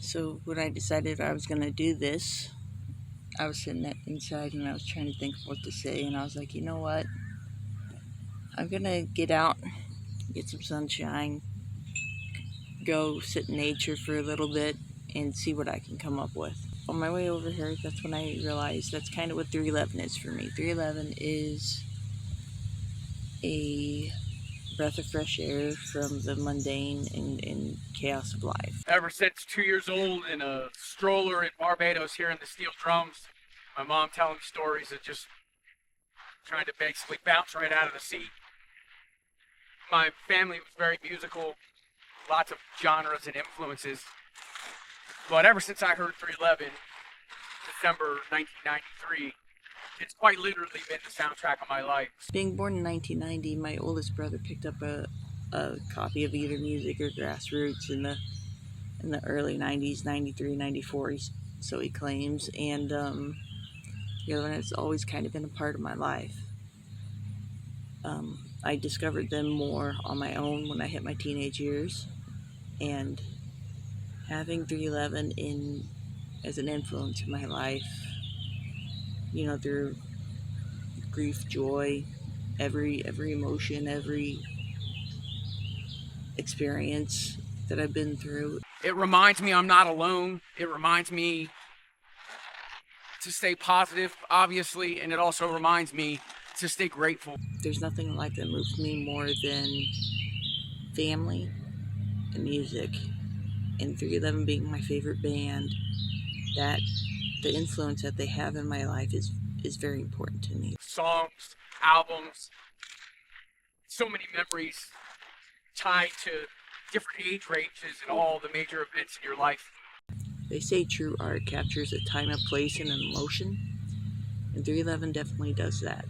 So when I decided I was gonna do this, I was sitting inside and I was trying to think of what to say, and I was like, you know what? I'm gonna get out, get some sunshine, go sit in nature for a little bit, and see what I can come up with. On my way over here, that's when I realized that's kind of what 311 is for me. 311 is a breath of fresh air from the mundane and chaos of life. Ever since 2 years old in a stroller in Barbados hearing the steel drums, my mom telling me stories of just trying to basically bounce right out of the seat. My family was very musical, lots of genres and influences. But ever since I heard 311, December 1993, it's quite literally been the soundtrack of my life. Being born in 1990, my oldest brother picked up a copy of either music or Grassroots in the early 90s, 93, 94, so he claims. And the other one has always kind of been a part of my life. I discovered them more on my own when I hit my teenage years. And having 311 in as an influence in my life, you know, through grief, joy, every emotion, every experience that I've been through. It reminds me I'm not alone. It reminds me to stay positive, obviously, and it also reminds me to stay grateful. There's nothing in life that moves me more than family and music. And 311 being my favorite band, that the influence that they have in my life is very important to me. Songs, albums, so many memories tied to different age ranges and all the major events in your life. They say true art captures a time, a place, and an emotion, and 311 definitely does that.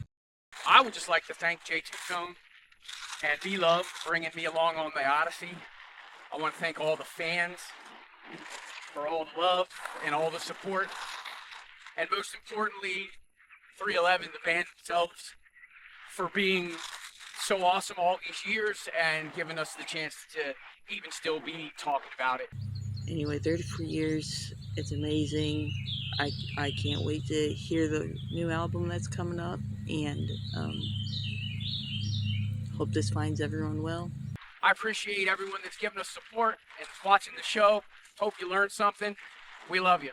I would just like to thank J2 Tone and B-Love for bringing me along on my odyssey. I want to thank all the fans for all the love and all the support. And most importantly, 311, the band themselves, for being so awesome all these years and giving us the chance to even still be talking about it. Anyway, 34 years, it's amazing. I can't wait to hear the new album that's coming up, and hope this finds everyone well. I appreciate everyone that's giving us support and watching the show. Hope you learned something. We love you.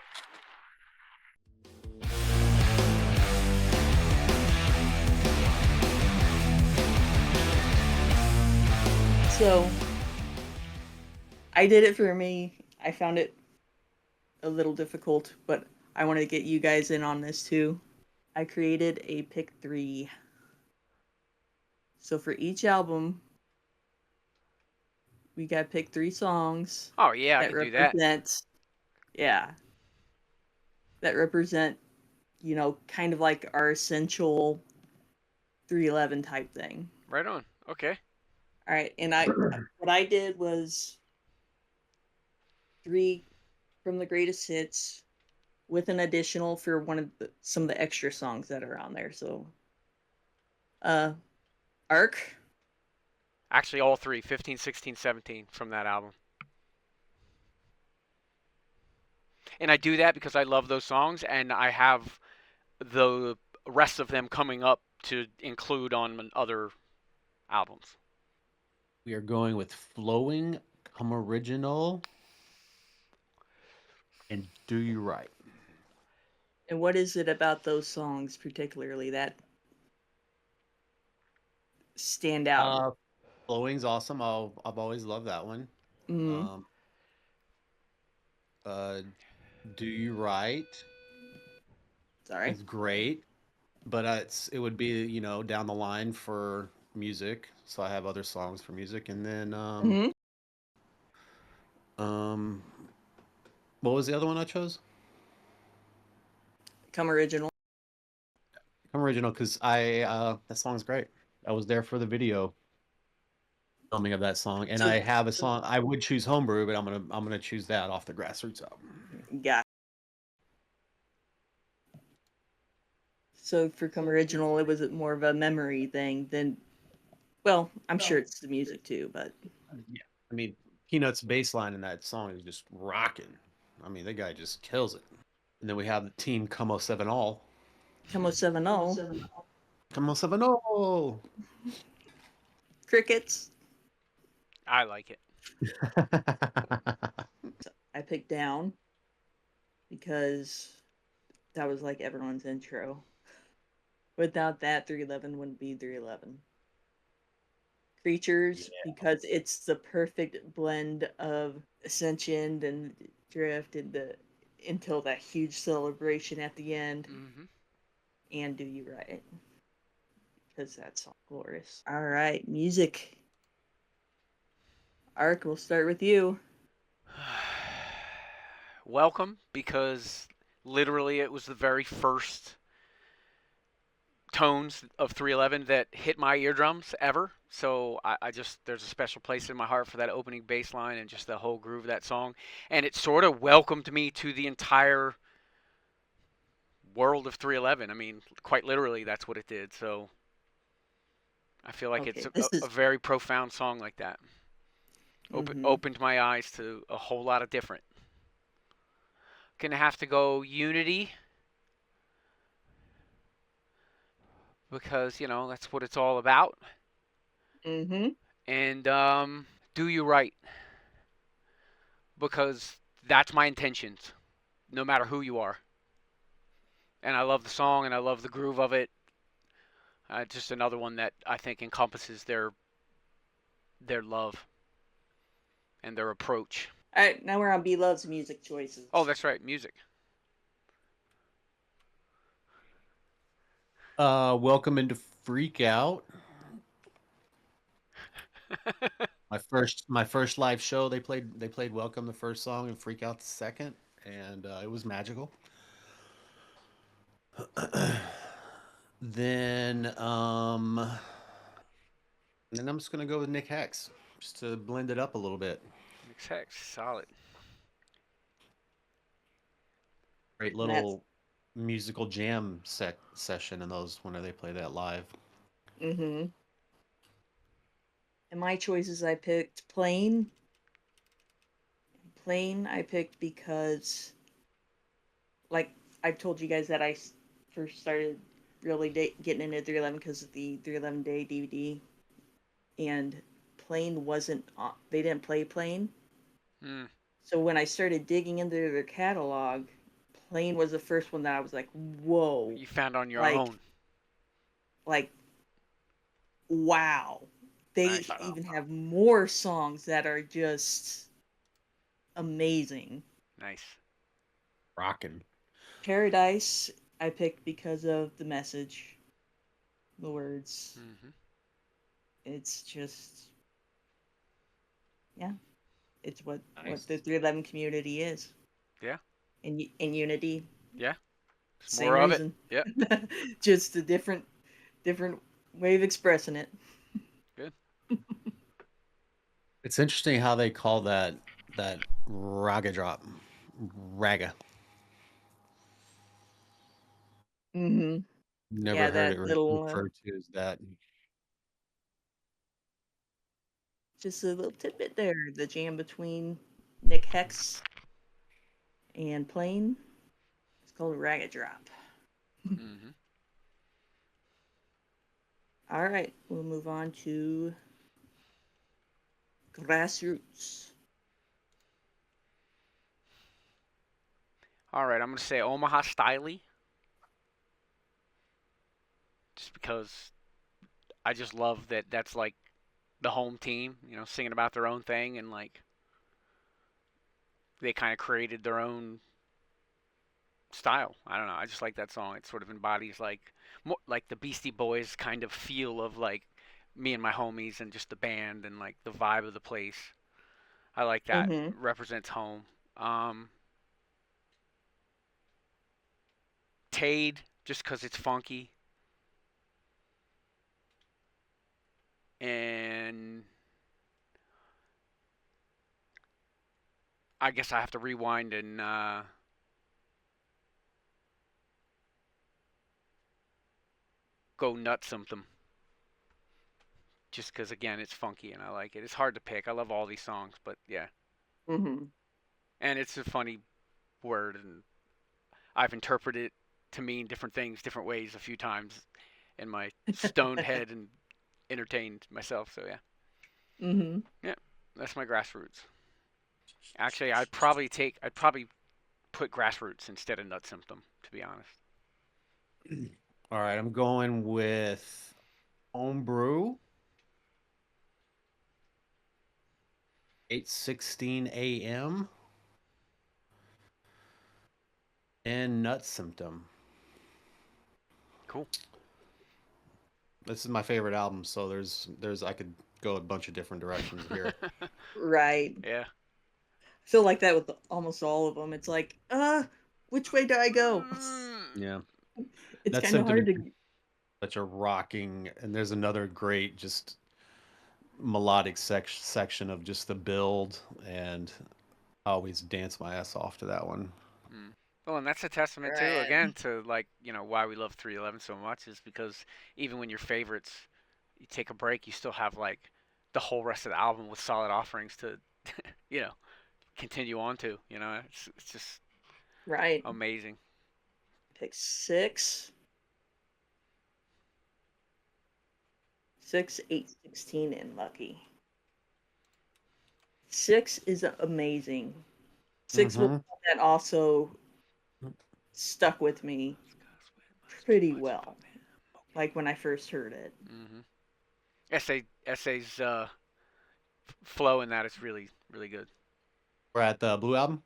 So, I did it for me. I found it a little difficult, but I wanted to get you guys in on this too. I created a pick 3. So for each album, we got to pick 3 songs. Oh yeah, I can do that. Yeah, that represent, you know, kind of like our essential 311 type thing. Right on. Okay. All right, and what I did was 3 from the greatest hits with an additional for some of the extra songs that are on there. So, Arc. Actually, all 3, 15, 16, 17 from that album. And I do that because I love those songs, and I have the rest of them coming up to include on other albums. We are going with Flowing, Come Original, and Do You Right. And what is it about those songs particularly that stand out? Flowing's awesome. I've always loved that one. Mm-hmm. Do You Right Sorry. is great, but it would be, you know, down the line for music. So I have other songs for music, and then what was the other one I chose? Come Original. Come Original, because that song's great. I was there for the video filming of that song, and I have a song. I would choose Homebrew, but I'm gonna choose that off the Grassroots album. Yeah. So for Come Original, it was more of a memory thing than. Well, I'm sure it's the music too, but yeah, I mean, Peanuts bass line in that song is just rocking. I mean, the guy just kills it. And then we have the team Como 7 All. Como 7-0. Como 7 All. Crickets. I like it. I picked Down because that was like everyone's intro. Without that, 311 wouldn't be 311. Creatures, because it's the perfect blend of Ascension and Drift and until that huge celebration at the end. Mm-hmm. And Do You Right, because that's all glorious. All right, music. Ark, we'll start with you. Welcome, because literally it was the very first tones of 311 that hit my eardrums ever. So I just, there's a special place in my heart for that opening bass line and just the whole groove of that song. And it sort of welcomed me to the entire world of 311. I mean, quite literally, that's what it did. So I feel like it's a very profound song like that. Opened my eyes to a whole lot of different. Gonna have to go Unity, because, you know, that's what it's all about. Mm-hmm. And Do You Right, because that's my intentions, no matter who you are. And I love the song and I love the groove of it. Just another one that I think encompasses their love and their approach. All right, now we're on B Love's music choices. Oh, that's right, music. Welcome into Freak Out. My first live show, they played Welcome the first song and Freak Out the second, and it was magical. Then I'm just gonna go with Nick Hex, just to blend it up a little bit. Nick Hex, solid. Great little musical jam session in those when they play that live. Mm-hmm. And my choices, I picked Plain. Plain I picked because, like I've told you guys, that I first started really getting into 311 because of the 311 Day DVD, and Plain wasn't on, they didn't play Plain. So when I started digging into their catalog, Plain was the first one that I was like, whoa. You found on your own. Like, wow. They even have more songs that are just amazing. Nice. Rockin'. Paradise I picked because of the message, the words. Mm-hmm. It's just, yeah, it's what the 311 community is. Yeah. In unity. Yeah. Same more reason. Of it. Yep. Just a different way of expressing it. Good. It's interesting how they call that raga drop. Raga. Mm-hmm. Never heard it referred to as that. Just a little tidbit there. The jam between Nick Hex and Plain. It's called Raga Drop. Mm-hmm. All right, we'll move on to Grassroots. All right, I'm going to say Omaha Styley. Just because I just love that that's like the home team, you know, singing about their own thing, and like they kind of created their own style. I don't know. I just like that song. It sort of embodies like more like the Beastie Boys kind of feel of like me and my homies and just the band and like the vibe of the place. I like that. Mm-hmm. Represents home. Tade, just because it's funky. And I guess I have to rewind and go nut something. Just because, again, it's funky and I like it. It's hard to pick. I love all these songs, but yeah. Mm-hmm. And it's a funny word, and I've interpreted it to mean different things, different ways a few times in my stoned head and entertained myself. So yeah, Mm-hmm. yeah, that's my Grassroots. Actually, I'd probably put Grassroots instead of Nut Symptom, to be honest. All right, I'm going with Homebrew, 8:16 a.m. and Nut Symptom. Cool. This is my favorite album, so there's I could go a bunch of different directions here. Right. Yeah. I feel like that with almost all of them. It's like, which way do I go? Yeah. It's Nut kind of Symptom is hard to. such a rocking, and there's another great just melodic section of just the build, and I always dance my ass off to that one. Mm. Well, and that's a testament too, Right. again, to like why we love 311 so much is because even when your favorites, you take a break, you still have like the whole rest of the album with solid offerings to, you know, continue on to. It's just Right. amazing. Pick 6. 6, 8, 16, and Lucky. 6 is amazing. 6 was Mm-hmm. that also stuck with me pretty well. Like when I first heard it. Mm-hmm. SA's flow in that is really really good. We're at the Blue Album.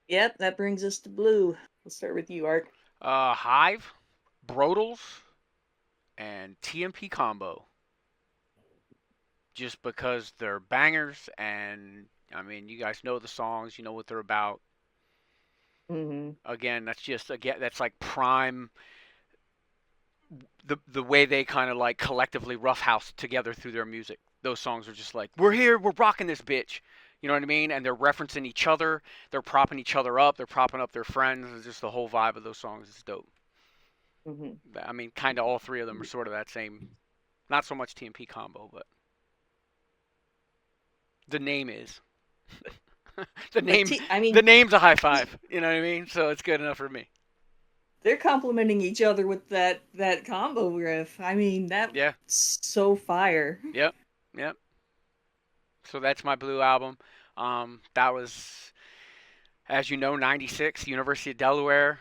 Yep, that brings us to Blue. Let's start with you, Art. Hive, Brodels, and TMP combo. Just because they're bangers, and I mean, you guys know the songs, you know what they're about. Mm-hmm. Again, that's like prime. The way they kind of like collectively roughhouse together through their music. Those songs are just like, we're here, we're rocking this bitch. You know what I mean? And they're referencing each other, they're propping each other up, they're propping up their friends. It's just the whole vibe of those songs is dope. Mm-hmm. I mean, kind of all three of them are sort of that same, not so much TMP combo, but the name is. the But name I mean, the name's a high five. You know what I mean? So it's good enough for me. they're complimenting each other with that combo riff. I mean, that's Yeah. so fire. Yep. Yep. So that's my Blue album. That was, as you know, '96, University of Delaware,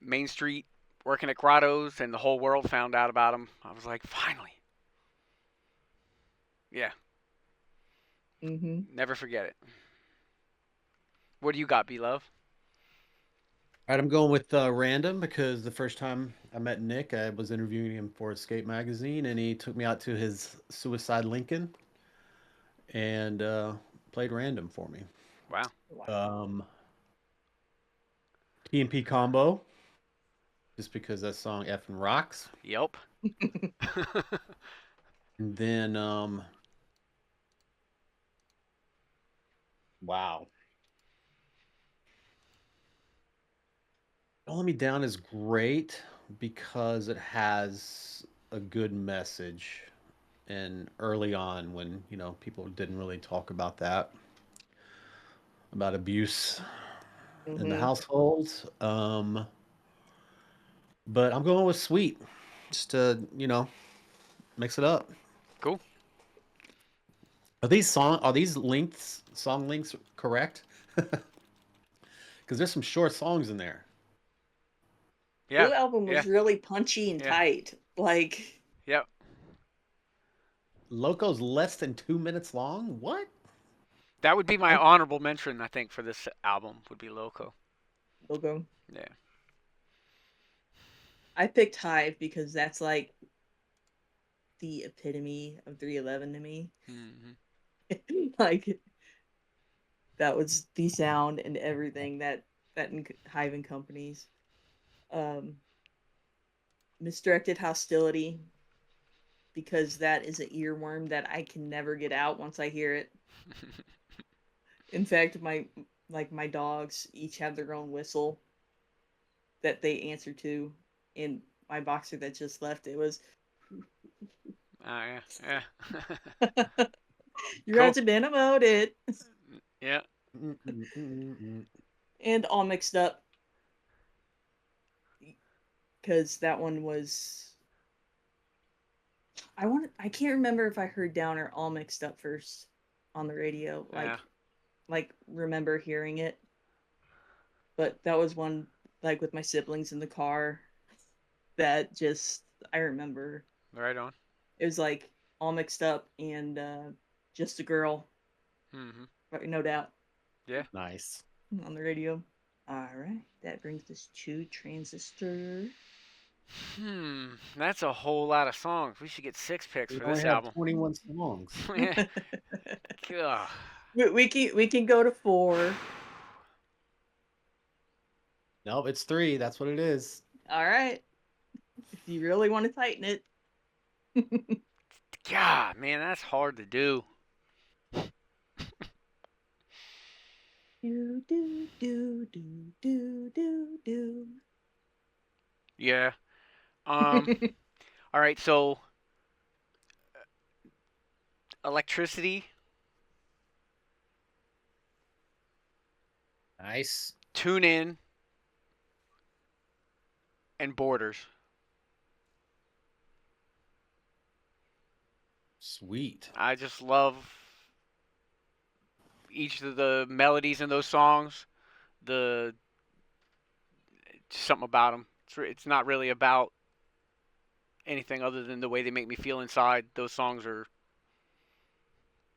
Main Street, working at Grottos, and the whole world found out about him. I was like, finally. Yeah. Mm-hmm. Never forget it. What do you got, B Love? All right, I'm going with Random because the first time I met Nick, I was interviewing him for Escape Magazine, and he took me out to his Suicide Lincoln and played Random for me. Wow. Um, P&P Combo, just because that song effing rocks. Yep. And then, wow. Don't Let Me Down is great because it has a good message. And early on, when people didn't really talk about that, about abuse in the Mm-hmm. household. But I'm going with Sweet, just to mix it up. Cool. Are these song links correct? Because there's some short songs in there. Yeah. Blue album Yeah. was really punchy and Yeah. tight. Like, Yep. Loco's less than 2 minutes long. What? That would be my I honorable mention, I think, for this album would be Loco. logo. Yeah. I picked Hive because that's like the epitome of 311 to me. Mm-hmm. Like that was the sound and everything that Hive and companies. Um, Misdirected Hostility because that is an earworm that I can never get out once I hear it. In fact, my dogs each have their own whistle that they answer to. In my boxer that just left, it was Yeah. Yeah. you're Cool. about to been emoted. Yeah. Mm-mm-mm-mm. And All Mixed Up, because that one was I can't remember if I heard Down or All Mixed Up first on the radio. Yeah. Like remember hearing it, but that was one like with my siblings in the car that just I remember. Right on. It was like All Mixed Up and Just a Girl, Mm-hmm. no doubt, Yeah. Nice. on the radio. All right, that brings us to Transistor. That's a whole lot of songs. We should get 6 picks We for only this have album. 21 songs. Yeah. Ugh. we can go to 4. Nope, it's 3. That's what it is. All right, if you really want to tighten it. God, man, that's hard to do. Do do do do do do do. Yeah. Um. All right. So, electricity, Nice. tune in, and borders. Sweet. I just love each of the melodies in those songs. The something about them. It's not really about anything other than the way they make me feel inside. Those songs are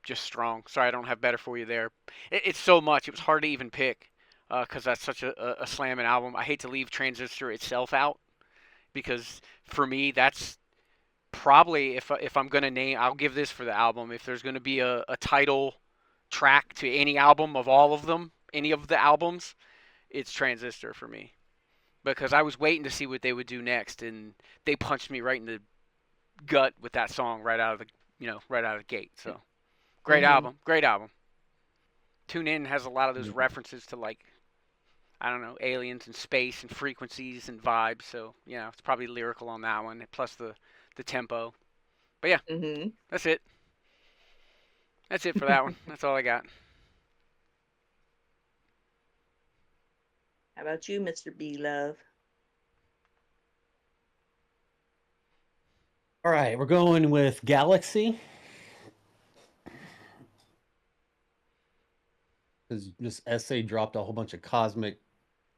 just strong. Sorry, I don't have better for you there. It's so much. It was hard to even pick because that's such a slamming album. I hate to leave Transistor itself out because for me, that's probably if I'm gonna name, I'll give this for the album. If there's gonna be a title track to any album of all of them, any of the albums, it's Transistor for me because I was waiting to see what they would do next, and they punched me right in the gut with that song right out of the right out of the gate. So great Mhm. album, great album. Tune In has a lot of those references to like I don't know aliens and space and frequencies and vibes. So yeah, it's probably lyrical on that one. Plus the tempo. But yeah, Mhm. that's it. That's it for that one. That's all I got. How about you, Mr. B Love? All right, we're going with Galaxy. Because just SA dropped a whole bunch of cosmic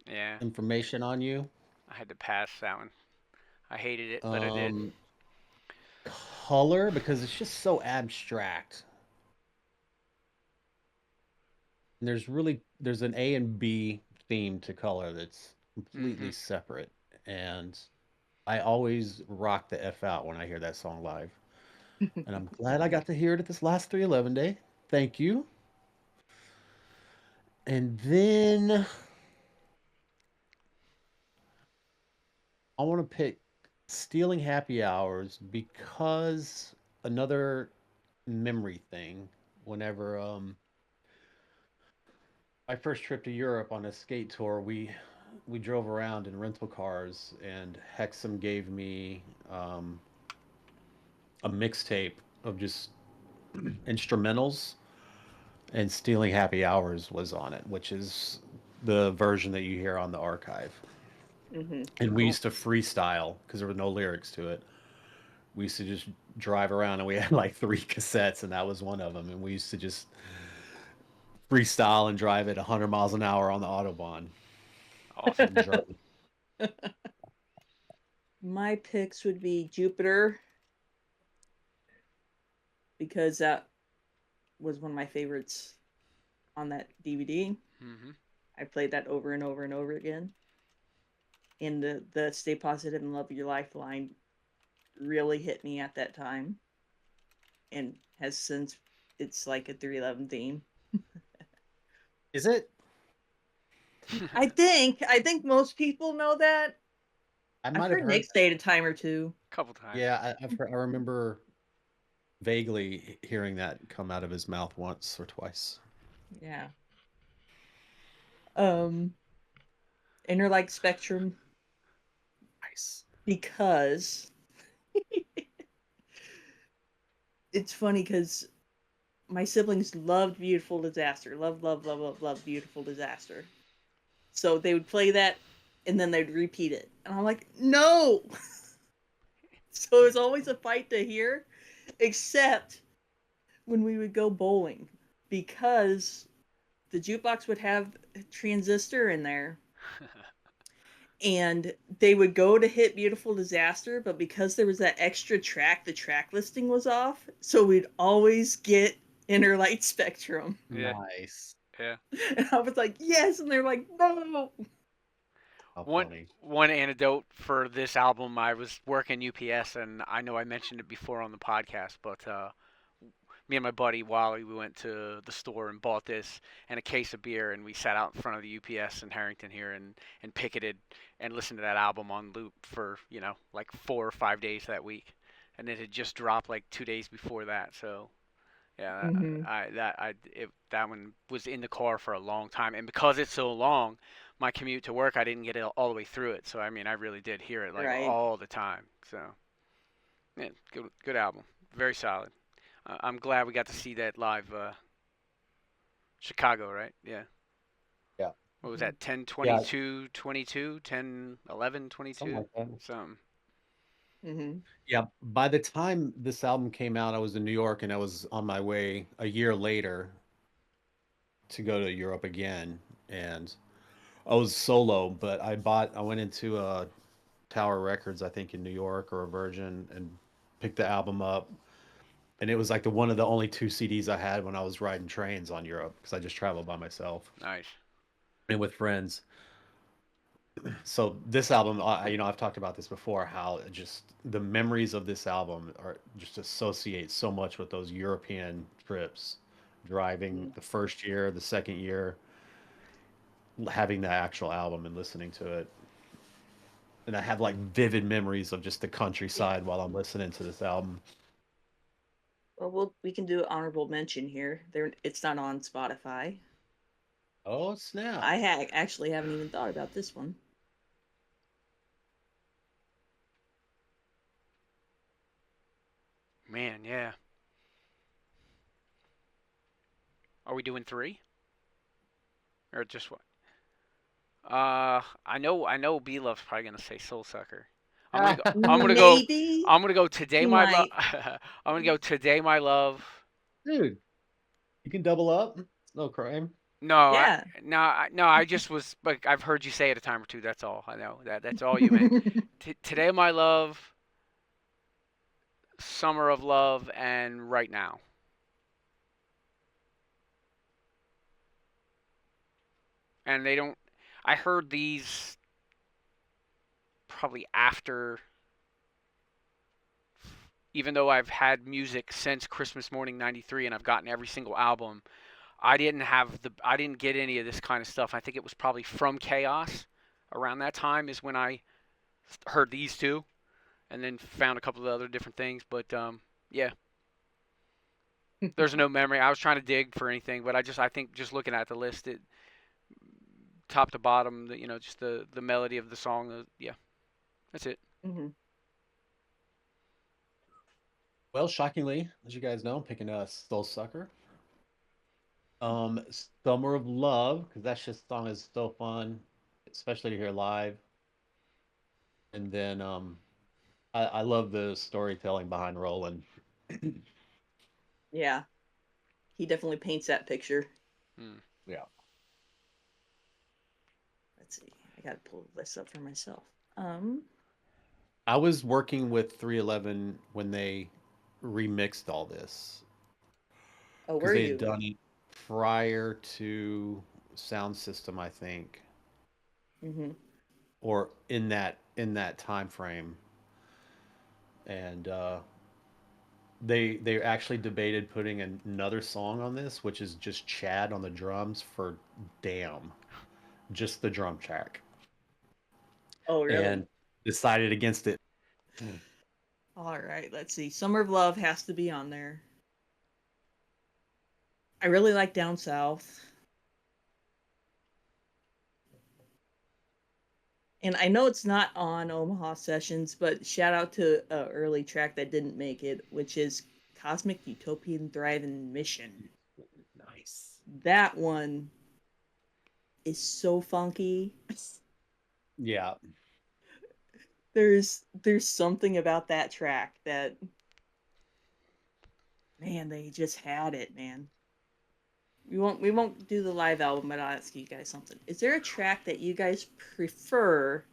Yeah, information on you. I had to pass that one. I hated it, but I did. Um, Color, because it's just so abstract. And there's an A and B theme to Color that's completely Mhm. separate. And I always rock the F out when I hear that song live. And I'm glad I got to hear it at this last 311 day. Thank you. And then I want to pick Stealing Happy Hours because another memory thing. Whenever my first trip to Europe on a skate tour, we drove around in rental cars, and Hexum gave me a mixtape of just instrumentals, and Stealing Happy Hours was on it, which is the version that you hear on the archive. Mhm. And we Cool. used to freestyle because there were no lyrics to it. We used to just drive around, and we had like 3 cassettes, and that was one of them. And we used to just freestyle and drive at 100 miles an hour on the autobahn. Awesome. My picks would be Jupiter because that was one of my favorites on that DVD. Mhm. I played that over and over and over again. And the Stay Positive and Love Your Life line really hit me at that time and has since it's like a 311 theme. Is it? I think most people know that. I I've might have heard heard Nick that. say it a time or two. Couple times. Yeah, I remember vaguely hearing that come out of his mouth once or twice. Yeah. Um Interlight Spectrum Nice. because it's funny because my siblings loved Beautiful Disaster. Love, love, love, love, love Beautiful Disaster. So they would play that, and then they'd repeat it, and I'm like, no. So it was always a fight to hear, except when we would go bowling, because the jukebox would have Transistor in there, and they would go to hit Beautiful Disaster, but because there was that extra track, the track listing was off, so we'd always get Inner Light Spectrum. Yeah. Nice. Yeah. And I was like, yes, and they're like, no. How One funny. one anecdote for this album, I was working UPS, and I know I mentioned it before on the podcast, but me and my buddy Wally, we went to the store and bought this and a case of beer, and we sat out in front of the UPS in Harrington here and picketed and listened to that album on loop for like 4 or 5 days that week, and it had just dropped like 2 days before that. So yeah, Mm-hmm. that one was in the car for a long time, and because it's so long, my commute to work, I didn't get it all the way through it. So I mean, I really did hear it like Right. all the time. So yeah, good album, very solid. I'm glad we got to see that live. Chicago, right? Yeah. Yeah. What was that? 10, Yeah. 22, 22, 10, 11, Something 22, like that. something. Mm-hmm. Yeah. By the time this album came out, I was in New York and I was on my way a year later to go to Europe again. And I was solo, but I went into Tower Records, I think in New York or a Virgin, and picked the album up. And it was like one of the only two CDs I had when I was riding trains on Europe because I just traveled by myself Nice. and with friends. So this album, I've talked about this before, how just the memories of this album are just associate so much with those European trips, driving the first year, the second year, having the actual album and listening to it. And I have like vivid memories of just the Yeah. countryside while I'm listening to this album. Well, we can do an honorable mention here. It's not on Spotify. Oh, snap. I actually haven't even thought about this one. Man, yeah. Are we doing three or just what? I know. B Love's probably gonna say Soul Sucker. I'm gonna go. I'm gonna go. Maybe I'm gonna go today, he my love. might. I'm gonna go today, my love. Dude, you can double up. It's no crime. No, Yeah. no. I just was, but I've heard you say it a time or two. That's all. I know that's all you meant. Today, my love. Summer of Love and Right Now. And they don't. I heard these probably after, even though I've had music since Christmas Morning '93 and I've gotten every single album. I didn't get any of this kind of stuff. I think it was probably from Chaos. Around that time is when I heard these two, and then found a couple of other different things. But yeah, there's no memory. I was trying to dig for anything, but I think just looking at the list, it top to bottom, just the melody of the song. Yeah, that's it. Mm-hmm. Well, shockingly, as you guys know, I'm picking a Soul Sucker. Summer of Love, because that just song is so fun, especially to hear live. And then I love the storytelling behind Roland. Yeah. He definitely paints that picture. Hmm. Yeah. Let's see. I gotta pull this up for myself. Um. I was working with 311 when they remixed all this Oh, because were they had you? done it prior to Soundsystem, I think, Mm-hmm. or in that time frame. And they actually debated putting another song on this, which is just Chad on the drums for Damn, just the drum track, Oh, really? and decided against it. All right. Let's see. Summer of Love has to be on there. I really like Down South. And I know it's not on Omaha Sessions, but shout out to an early track that didn't make it, which is Cosmic Utopian Thriving Mission. Nice. That one is so funky. Yeah. There's something about that track that, man, they just had it, man. We won't do the live album, but I'll ask you guys something. Is there a track that you guys prefer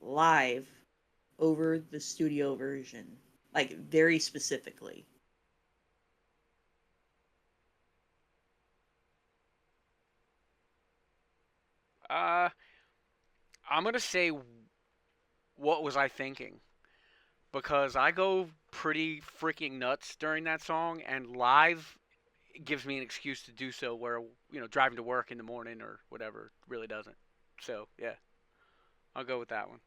live over the studio version? Like very specifically. Uh, I'm gonna say, what was I thinking? Because I go pretty freaking nuts during that song, and live gives me an excuse to do so. Where driving to work in the morning or whatever really doesn't. So yeah, I'll go with that one.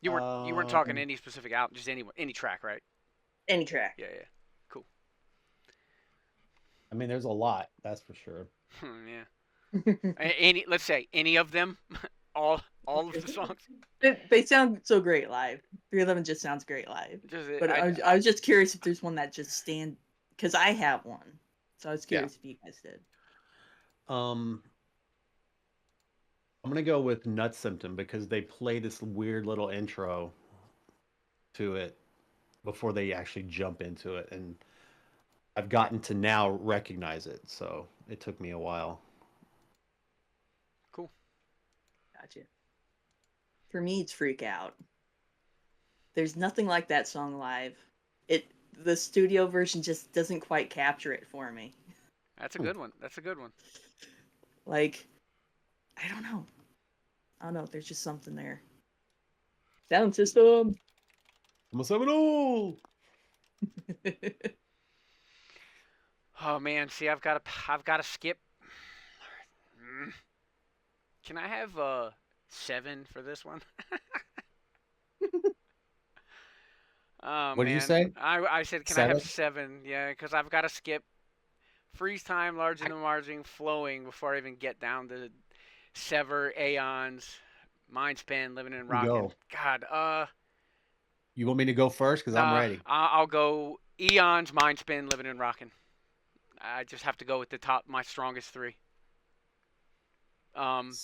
You weren't talking Um, any specific album, just any track, right? Any track. Yeah, yeah, cool. I mean, there's a lot, that's for sure. Yeah. Any, let's say any of them, all of the songs. They sound so great live. 311 just sounds great live. Just But I was just curious if there's one that just stand, because I have one. So I was Yeah. curious if you guys did. Um, I'm gonna go with Nut Symptom because they play this weird little intro to it before they actually jump into it, and I've gotten to now recognize it. So it took me a while. cool. Gotcha. For me, it's Freak Out. There's nothing like that song live. It The studio version just doesn't quite capture it for me. That's a good one. That's a good one. Like, I don't know. I don't know. There's just something there. Sound system. I'm a Seminole. Oh man, see, I've got to skip. Mm. Can I have 7 for this one? Oh What did you man, say? I said, can I have 7? 7? Yeah, because I've got to skip freeze time, larger I, than margin, flowing before I even get down to sever, aeons, mind span, living and you rocking. go. God, You want me to go first? Because I'm nah, ready. I'll go eons, mind spin, living and rocking. I just have to go with my strongest 3. Um,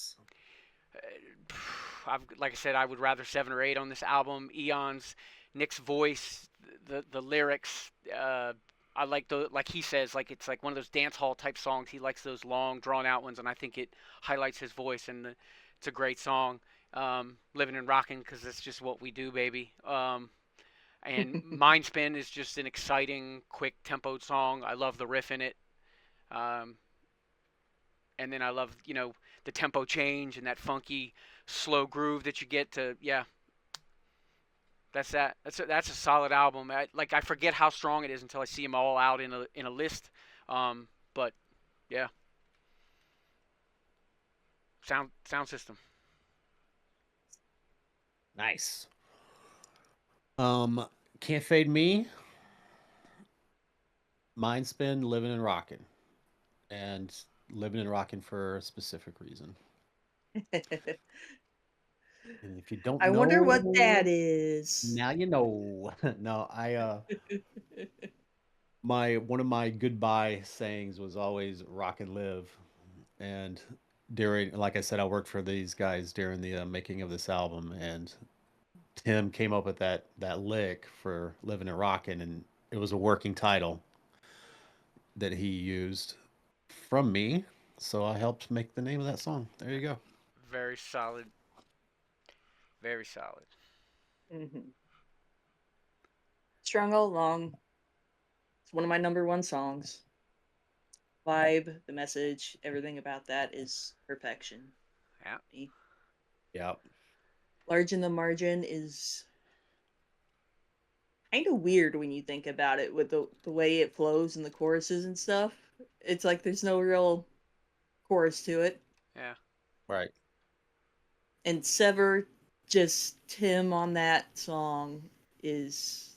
like I said, I would rather 7 or 8 on this album. Eons, Nick's voice, the lyrics. I like like he says, like it's like one of those dance hall type songs. He likes those long, drawn out ones, and I think it highlights his voice, and it's a great song. Living and rocking, because it's just what we do, baby. And Mind Spin is just an exciting, quick tempoed song. I love the riff in it. Um, and then I love, the tempo change and that funky slow groove that you get to. Yeah, that's that. That's a solid album. I forget how strong it is until I see them all out in a list. But yeah, sound system. Nice. Um, Can't Fade Me, Mind Spin, Living and Rocking. And Living and Rocking for a specific reason. And if you don't I wonder what that know, is. now you know. No, my one of my goodbye sayings was always rock and live. And during, like I said, I worked for these guys during the making of this album, and Tim came up with that lick for living and rocking, and it was a working title that he used from me. So I helped make the name of that song. There you go. Very solid. Very solid. Mm-hmm. Strung All Along. It's one of my number one songs. Vibe, the message, everything about that is perfection. Yeah. Yeah. Large in the Margin is kind of weird when you think about it with the way it flows and the choruses and stuff. It's like there's no real chorus to it. Yeah. Right. And Sever, just Tim on that song is,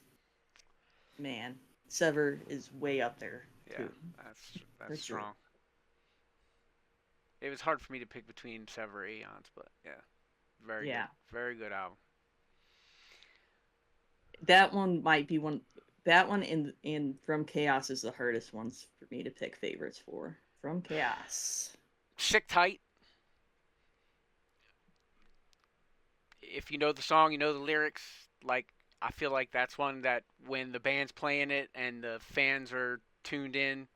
man, Sever is way up there Yeah. too, That's for sure. strong. It was hard for me to pick between several eons, but yeah, very Yeah, good album. that one might be one. that one and From Chaos is the hardest ones for me to pick favorites for. From Chaos. Sick Tight. If you know the song, you know the lyrics. Like, I feel like that's one that when the band's playing it and the fans are tuned in,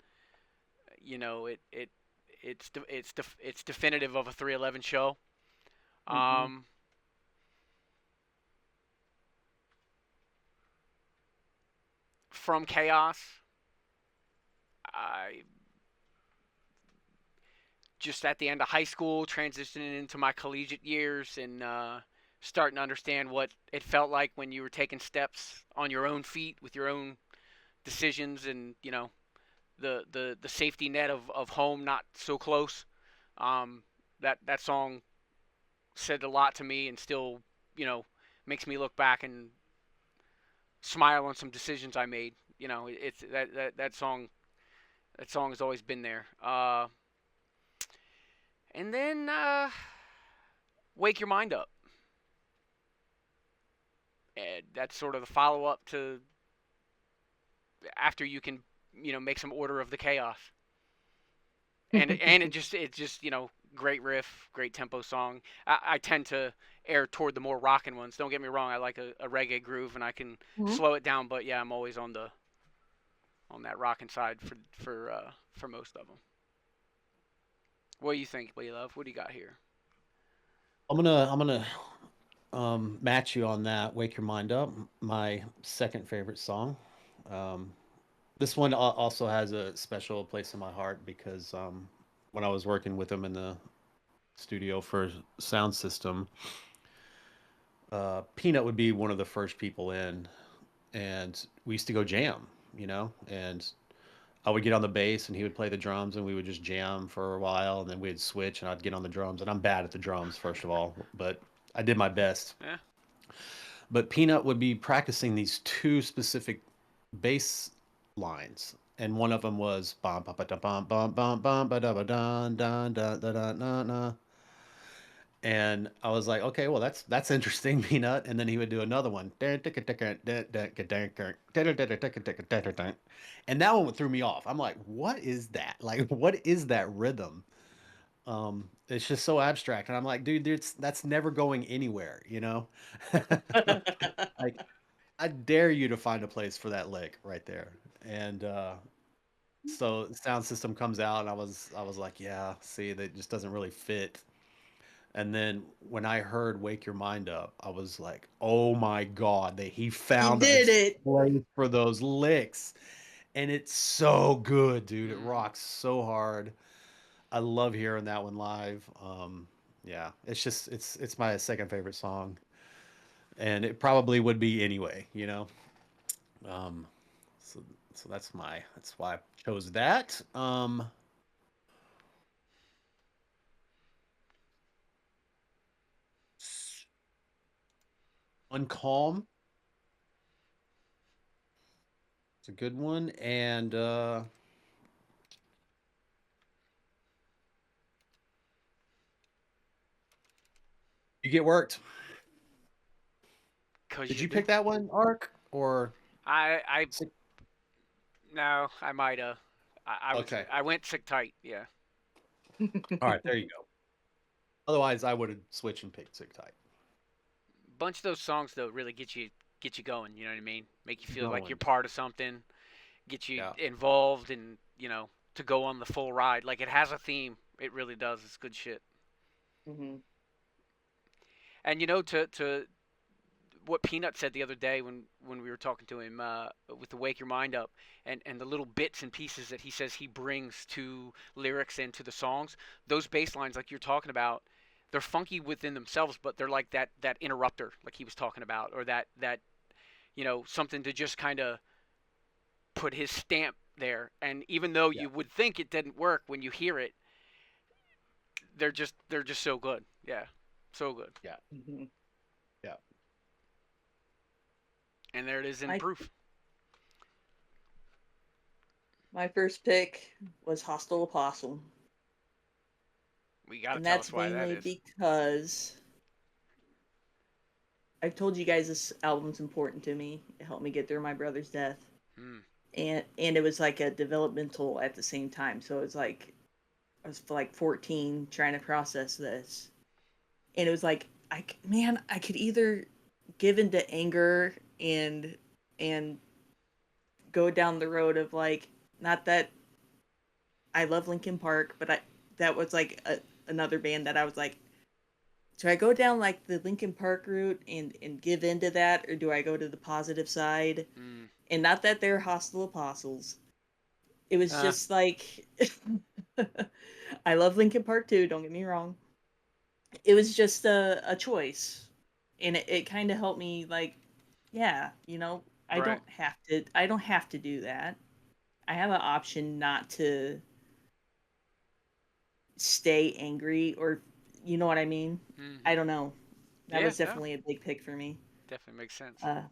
you know, it's definitive of a 311 show. Mm-hmm. Um, from Chaos, I just at the end of high school, transitioning into my collegiate years, and starting to understand what it felt like when you were taking steps on your own feet with your own decisions, and the safety net of home not so close. Um, that song said a lot to me, and still makes me look back and smile on some decisions I made. It's that song. That song has always been there. And then Wake Your Mind Up. And that's sort of the follow up to after you can make some order of the chaos. And it just great riff, great tempo song. I tend to err toward the more rockin' ones. Don't get me wrong, I like a reggae groove and I can Mm-hmm. slow it down, but yeah, I'm always on that rockin' side for most of them. What do you think, Lee Love? What do you got here? I'm gonna match you on that. Wake Your Mind Up, my second favorite song. Um, this one also has a special place in my heart because when I was working with him in the studio for Soundsystem, Peanut would be one of the first people in, and we used to go jam, and I would get on the bass and he would play the drums and we would just jam for a while and then we'd switch and I'd get on the drums and I'm bad at the drums first of all, but I did my best. Yeah. But Peanut would be practicing these two specific bass lines and one of them was bum bum ba bum bum bum bum ba da ba dun dun dun dun dun dun dun. And I was like, okay, well that's interesting, Peanut. And then he would do another one. And that one threw me off. I'm like, what is that? Like, what is that rhythm? It's just so abstract. And I'm like, dude, that's never going anywhere, you know? Like, I dare you to find a place for that lick right there. And so sound system comes out and I was like, yeah, see, that just doesn't really fit. And then when I heard "Wake Your Mind Up," I was like, "Oh my God!" That he He found a did it. place for those licks, and it's so good, dude. It Mm. rocks so hard. I love hearing that one live. Yeah, it's my second favorite song, and it probably would be anyway. Um, so so that's why I chose that. Uncalm. It's a good one, and you get worked. Cause Did you you do. pick that one, Ark, or I no, I might have. okay? I went sick tight. Yeah. All right, there you go. Otherwise, I would have switched and picked Sick Tight. Bunch of those songs though really get you going. You know what I mean? Make you feel like you're Going. part of something. Get you Yeah. involved and to go on the full ride. Like it has a theme. It really does. It's good shit. Mm-hmm. And to what Peanut said the other day when we were talking to him with the Wake Your Mind Up and the little bits and pieces that he says he brings to lyrics and to the songs, those bass lines like you're talking about, they're funky within themselves, but they're like that interrupter like he was talking about, or that something to just kind of put his stamp there. And even though Yeah. you would think it didn't work when you hear it, they're just so good. Yeah, so good. Yeah. Mm-hmm. Yeah. And there it is in My proof. my first pick was Hostile Apostle, We got to and tell that's us why that mainly is. because I've told you guys this album's important to me. It helped me get through my brother's death. Mm. and it was like a developmental at the same time. So it was like I was like 14 trying to process this, and it was like I could either give into anger and go down the road of like, not that I love Linkin Park, but that was like another band that I was like, do I go down like the Linkin Park route and give into that, or do I go to the positive side? Mm. And not that they're hostile apostles. It was Uh, just like I love Linkin Park too, don't get me wrong. It was just a choice. And it kind of helped me like, yeah, right. I don't have to do that. I have an option not to stay angry, or you know what I mean? I Hmm. don't know. That Yeah, was no, definitely a big pick for me. definitely makes sense. Uh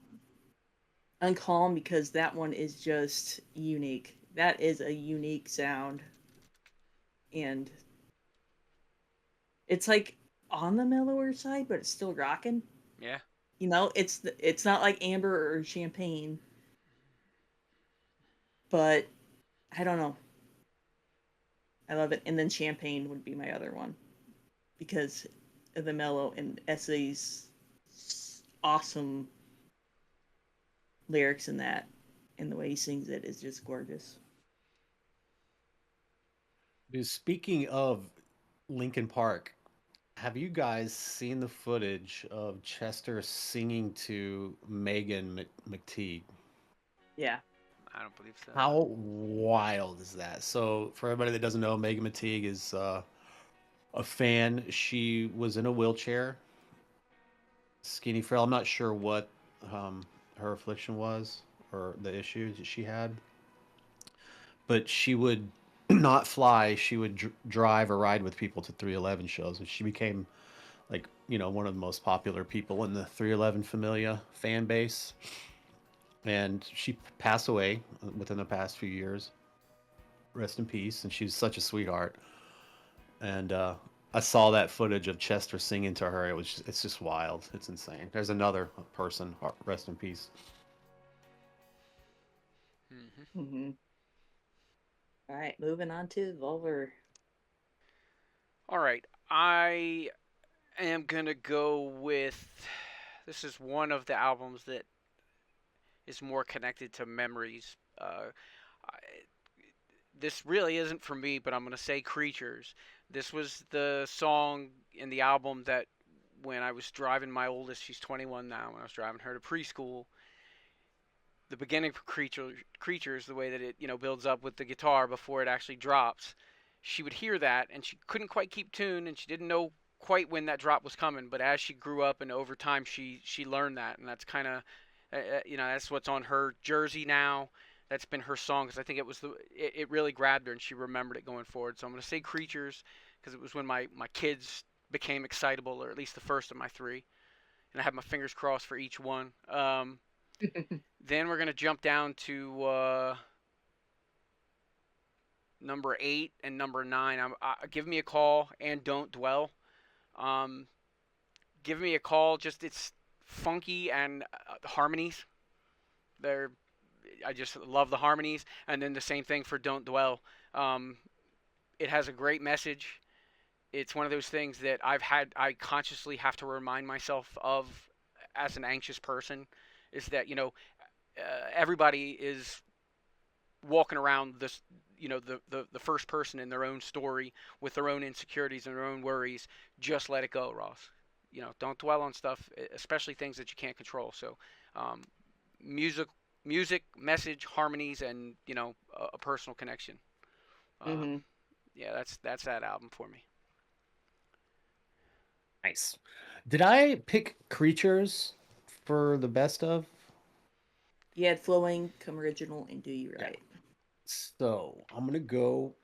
Uncalm, because that one is just unique. That is a unique sound, and it's like on the mellower side, but it's still rocking. Yeah. It's not like amber or champagne, but I don't know. I love it. And then champagne would be my other one because of the mellow and Essay's awesome lyrics in that, and the way he sings it is just gorgeous. Dude, speaking of Linkin Park, have you guys seen the footage of Chester singing to Megan McTeague? Yeah. I don't believe so. No. How wild is that? So, for everybody that doesn't know, Megan McTeague is a fan. She was in a wheelchair, skinny frail. I'm not sure what her affliction was or the issues that she had, but she would not fly. She would drive or ride with people to 311 shows, and she became like one of the most popular people in the 311 Familia fan base. And she passed away within the past few years. Rest in peace. And she's such a sweetheart. And I saw that footage of Chester singing to her. It's just wild. It's insane. There's another person. Rest in peace. Hmm. Mm-hmm. All right, moving on to Volver. All right. I am gonna go with. This is one of the albums that is more connected to memories. I, this really isn't for me, but I'm gonna say Creatures. This was the song in the album that when I was driving my oldest, she's 21 now, when I was driving her to preschool, the beginning of Creatures, the way that it builds up with the guitar before it actually drops, she would hear that and she couldn't quite keep tune and she didn't know quite when that drop was coming. But as she grew up and over time, she learned that, and that's kind of that's what's on her jersey now. That's been her song because I think it really grabbed her and she remembered it going forward. So I'm gonna say Creatures because it was when my kids became excitable, or at least the first of my three, and I have my fingers crossed for each one. Then we're gonna jump down to number 8 and number 9. Give me a call and don't dwell. Um, give me a call. Just it's funky and the harmonies. They're I just love the harmonies. And then the same thing for don't dwell. Um, it has a great message. It's one of those things that I consciously have to remind myself of as an anxious person. Is that everybody is walking around this the first person in their own story with their own insecurities and their own worries. Just let it go, Ross. Don't dwell on stuff, especially things that you can't control. So um, music message, harmonies, and a personal connection. Mm-hmm. Yeah, that's that album for me. Nice. Did I pick Creatures for the best of? You had Flowing, Come Original, and Do You Yeah. Right. So I'm gonna go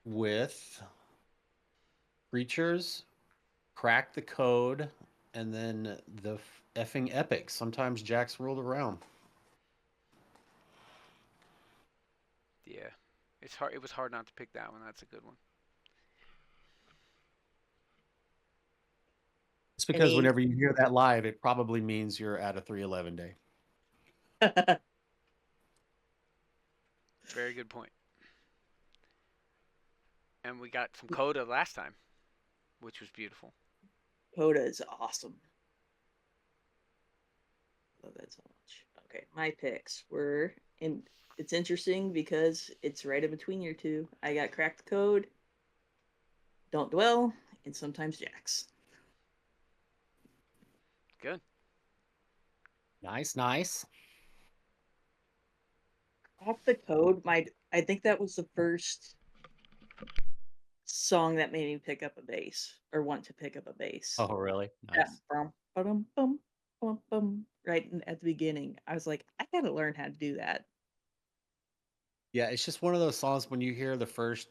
with Creatures, Crack the Code, and then the effing epic. Sometimes Jack's rolled around. Yeah, it's hard. It was hard not to pick that one. That's a good one. It's I because mean, whenever you hear that live, it probably means you're at a 311 day. Very good point. And we got some coda last time, which was beautiful. Coda is awesome. Love that so much. Okay, my picks were, and it's interesting because it's right in between your two. I got Crack the Code, Don't Dwell, and Sometimes Jax. Good. Nice, nice. Crack the Code, I think that was the first song that made me pick up a bass or want to pick up a bass. Oh, really? That Nice. bum, ba-dum, bum, bum, bum, right at the beginning. I was like, I gotta learn how to do that. Yeah, it's just one of those songs when you hear the first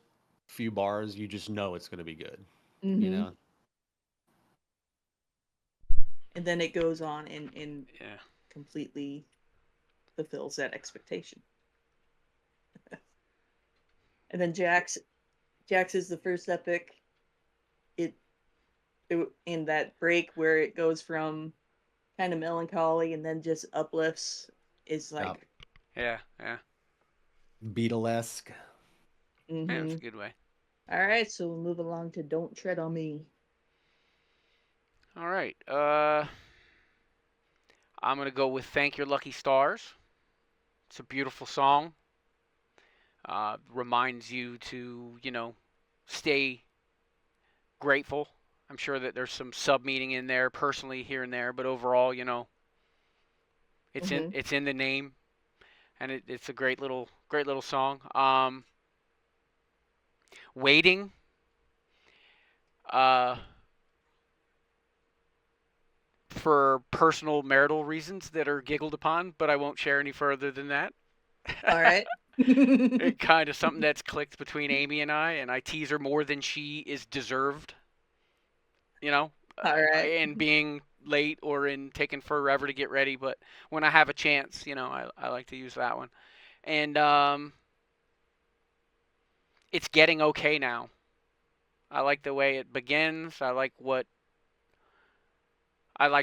few bars, you just know it's going to be good. You Mm-hmm. know? And then it goes on and Yeah. completely fulfills that expectation. And then Jax is the first epic. It in that break where it goes from kind of melancholy and then just uplifts is Yep. like, Yeah. Yeah. Beatlesque. Yeah, that's mm-hmm. a good way. All right, so we'll move along to Don't Tread on Me. All right. I'm gonna go with "Thank Your Lucky Stars." It's a beautiful song. Reminds you to, stay grateful. I'm sure that there's some sub meaning in there, personally here and there, but overall, Mm-hmm. it's in the name, and it's a great little song. Waiting. Uh, for personal marital reasons that are giggled upon, but I won't share any further than that. All right. It kind of something that's clicked between Amy and I tease her more than she is deserved, you know, All right. in being late or in taking forever to get ready. But when I have a chance, I like to use that one. And it's getting okay now. I like the way it begins. I like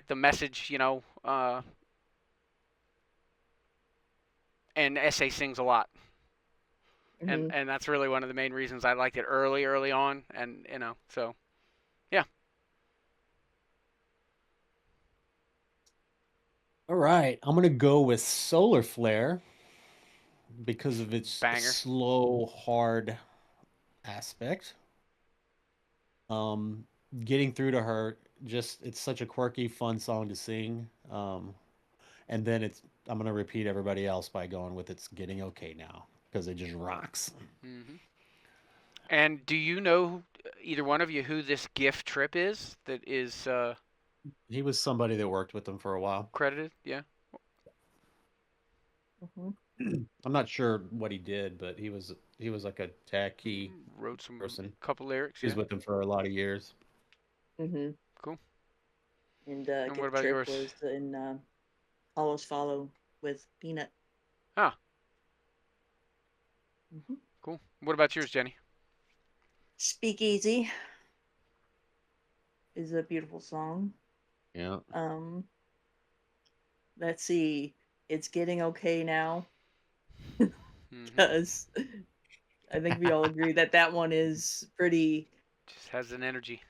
the message, and SA sings a lot. and Mm-hmm. and that's really one of the main reasons I liked it early on, and so yeah. All right. I'm going to go with Solar Flare because of its Banger. slow, hard aspect. Um, Getting through to her, just it's such a quirky, fun song to sing. And then I'm gonna repeat everybody else by going with "It's Getting Okay Now" because it just rocks. Hmm. And do you know, either one of you, who this gift trip is that is He was somebody that worked with them for a while. credited? Yeah. Mm-hmm. I'm not sure what he did, but he was like a tacky Wrote some person. couple lyrics. He was Yeah. with them for a lot of years. Mm-hmm. Cool. And And what Gift about Trip yours? was in Follows Follow with Peanut. Ah, Mm-hmm. cool. What about yours, Jenny? Speakeasy is a beautiful song. Yeah. Um, let's see. It's getting okay now Hmm. because I think we all agree that that one is pretty. Just has an energy.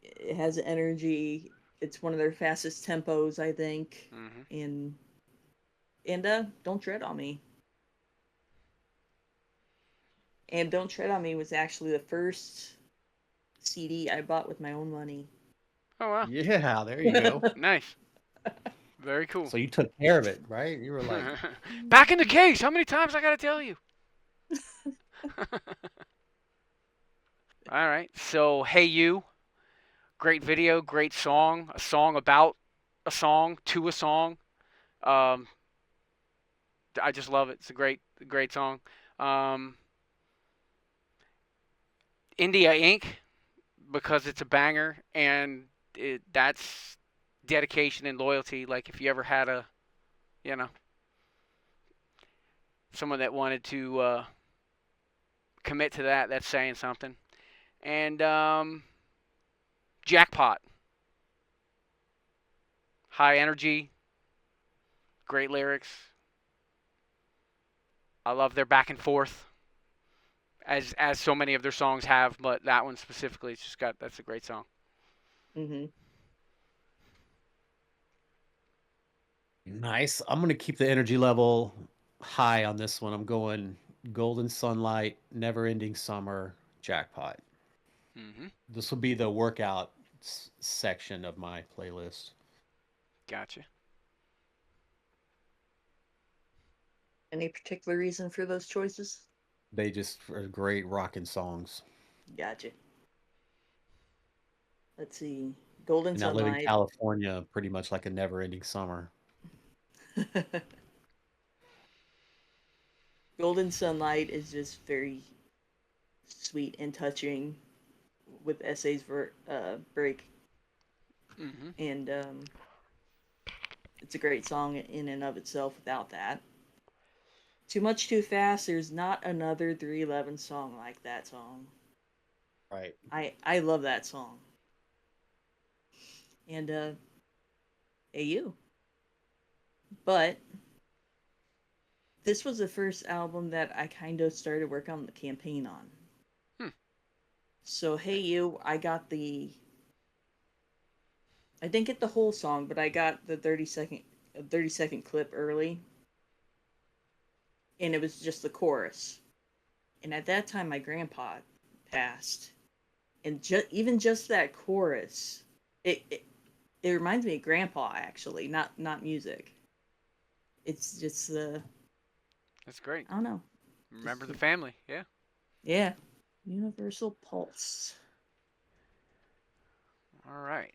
It has energy. It's one of their fastest tempos, I think. Hmm. And Don't Tread on Me. And Don't Tread on Me was actually the first CD I bought with my own money. Oh wow. Yeah, there you go. Nice. Very cool. So you took care of it, right? You were like, Back in the case. How many times I gotta tell you? All right. So, Hey You, great video, great song, a song about a song to a song. Um, I just love it. It's a great song. Um, India Inc. because it's a banger, and that's dedication and loyalty. Like if you ever had you know, someone that wanted to commit to that, that's saying something. And Jackpot, high energy, great lyrics. I love their back and forth, as so many of their songs have, but that one specifically, it's just got that's a great song. Mm-hmm. Nice. I'm gonna keep the energy level high on this one. I'm going Golden Sunlight, Never Ending Summer, Jackpot. Mm-hmm. This will be the workout section of my playlist. Gotcha. Any particular reason for those choices? They just are great rocking songs. Gotcha. Let's see. Golden And I live in Sunlight. California, pretty much like a never-ending summer. Golden Sunlight is just very sweet and touching with Essay's break. Mm-hmm. And it's a great song in and of itself without that. Too Much Too Fast, there's not another 311 song like that song. Right. I love that song. And AU. But this was the first album that I kind of started work on the campaign on. So Hey You, I didn't get the whole song, but I got the 30-second clip early. And it was just the chorus. And at that time my grandpa passed. And even just that chorus, it reminds me of grandpa, actually, not music. It's just That's great. I don't know. Remember the family, yeah. Yeah. Universal Pulse. All right.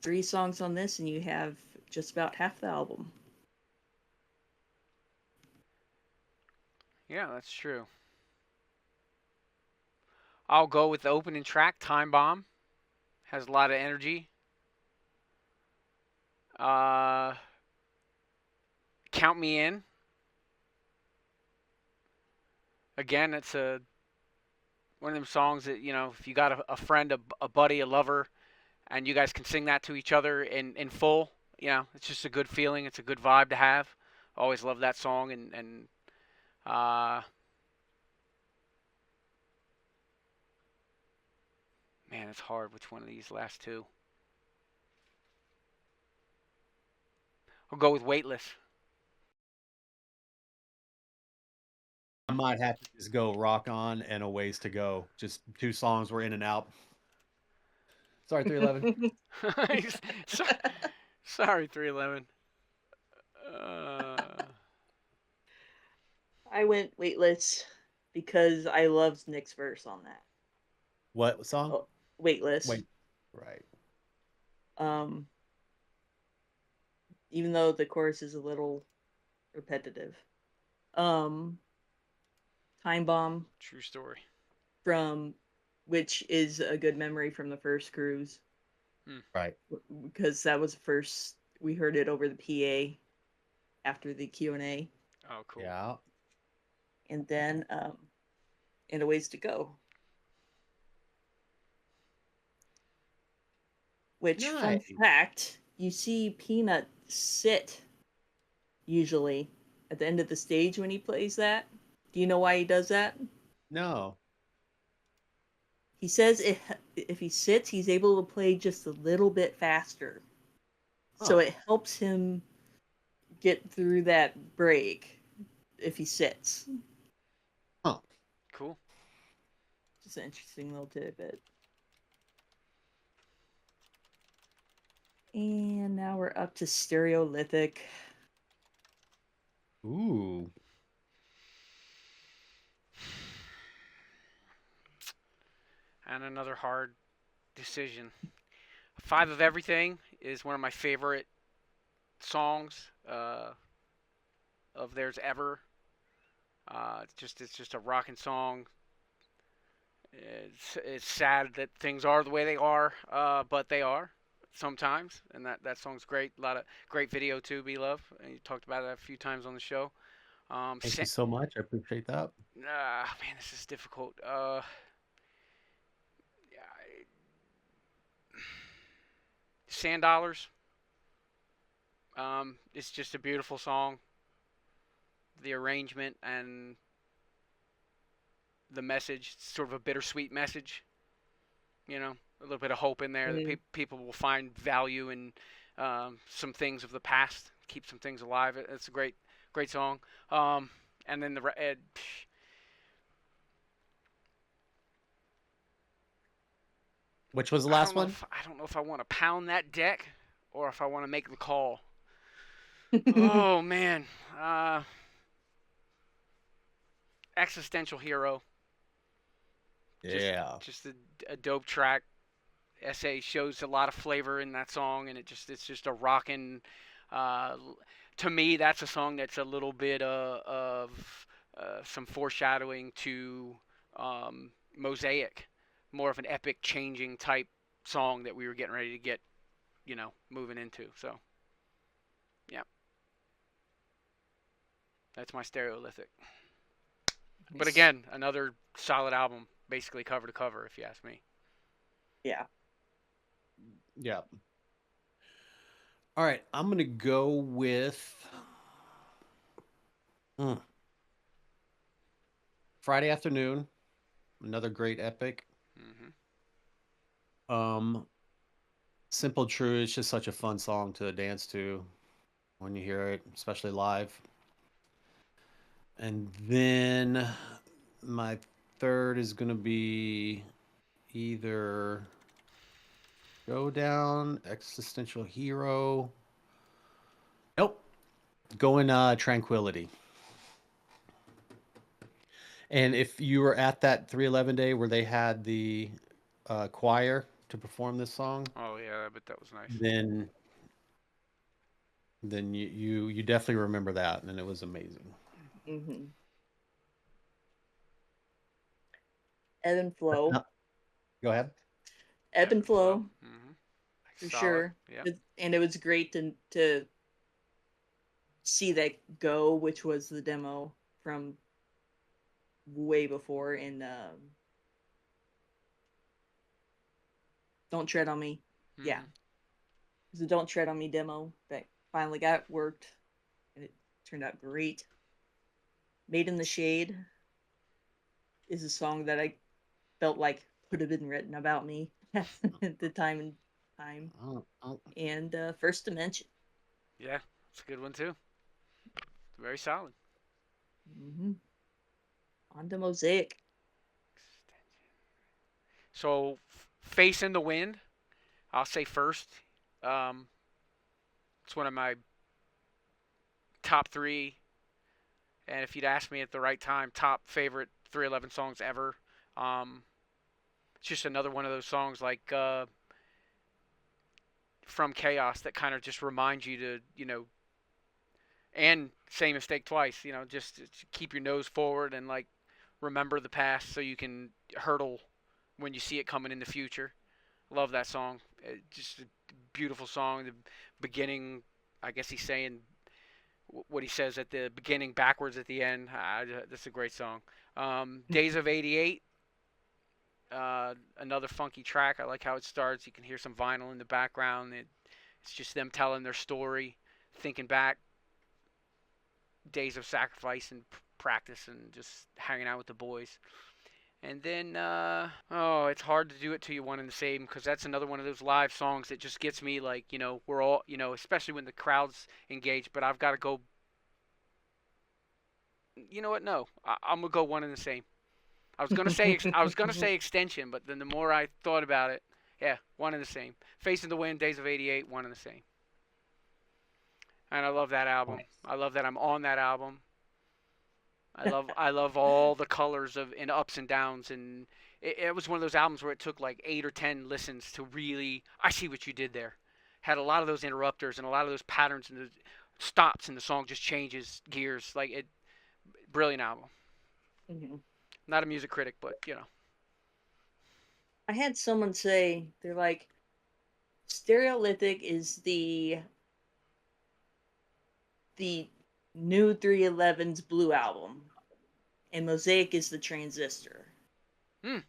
3 songs on this, and you have just about half the album. Yeah, that's true. I'll go with the opening track, Time Bomb. Has a lot of energy. Count Me In. Again, it's one of them songs that, if you got a friend, a buddy, a lover, and you guys can sing that to each other in full, it's just a good feeling. It's a good vibe to have. Always love that song, and man, it's hard. Which one of these last two? I'll go with Weightless. I might have to just go Rock On and A Ways to Go. Just 2 songs were in and out. Sorry, 311. Sorry, 311. I went Weightless because I loved Nick's verse on that. What song? Oh, Weightless. Wait. Right. Even though the chorus is a little repetitive. Time Bomb. True story. Which is a good memory from the first cruise. Right. Because that was the first we heard it over the PA after the Q&A. Oh, cool. Yeah. And then and A Ways to Go. Which, fun fact, you see Peanut sit usually at the end of the stage when he plays that. Do you know why he does that? No. He says if he sits, he's able to play just a little bit faster. So it helps him get through that break if he sits. Oh. Cool. Just an interesting little tidbit. And now we're up to Stereolithic. Ooh. And another hard decision. 5 of Everything is one of my favorite songs of theirs ever. It's just a rocking song. It's sad that things are the way they are, but they are sometimes, and that song's great. A lot of great video too, Be Love, and you talked about it a few times on the show. Thank you so much. I appreciate that. Man, this is difficult. Sand Dollars. It's just a beautiful song. The arrangement and the message. It's sort of a bittersweet message. You know, a little bit of hope in there that people will find value in some things of the past, keep some things alive. It's a great song. And then Which was the last one? I don't know if I want to pound that deck or if I want to make the call. Oh man, Existential Hero. Yeah. Just a dope track. SA shows a lot of flavor in that song, and it's just a rockin'. To me, that's a song that's a little bit of some foreshadowing to Mosaic, more of an epic changing type song that we were getting ready to get, moving into. So, yeah, that's my Stereolithic. Nice. But again, another solid album, basically cover to cover, if you ask me. Yeah. Yeah. All right, I'm gonna go with Friday Afternoon, another great epic. Simple True is just such a fun song to dance to when you hear it, especially live. And then my third is gonna be either Go Down, Existential Hero. Nope. Going Tranquility. And if you were at that 311 day where they had the choir to perform this song, oh yeah, but that was nice. Then you definitely remember that, and it was amazing. Mm-hmm. Ebb and Flow. Go ahead. Ebb and Flow. Mm-hmm. For sure. Yeah. And it was great to see that go, which was the demo from way before in Don't Tread on Me. Mm-hmm. Yeah. It was a Don't Tread on Me demo that finally got worked, and it turned out great. Made in the Shade is a song that I felt like could have been written about me at the time. And First Dimension. Yeah, it's a good one too. Very solid. Mm-hmm. On to Mosaic. So, Facing the Wind, I'll say first. It's one of my top 3, and if you'd asked me at the right time, top favorite 311 songs ever. It's just another one of those songs like From Chaos that kind of just reminds you to, and Same Mistake Twice, just keep your nose forward and like remember the past so you can hurdle when you see it coming in the future. Love that song. Just a beautiful song. The beginning, I guess he's saying what he says at the beginning backwards at the end. That's a great song. Days of 88. Another funky track. I like how it starts. You can hear some vinyl in the background. It's just them telling their story, thinking back days of sacrifice and practice and just hanging out with the boys. And then, it's hard to do it to you one and the same because that's another one of those live songs that just gets me like, we're all, especially when the crowd's engaged, but I've got to go. You know what? No, I'm going to go one and the same. I was gonna say extension, but then the more I thought about it, yeah, one and the same. Facing the Wind, Days of 88, one and the same. And I love that album. I love that I'm on that album. I love all the colors and ups and downs, and it was one of those albums where it took like 8 or 10 listens to really. I see what you did there. Had a lot of those interrupters and a lot of those patterns and the stops, and the song just changes gears. Like it, brilliant album. Mm-hmm. Not a music critic, but I had someone say, they're like, Stereolithic is the new 311's Blue album, and Mosaic is the Transistor. And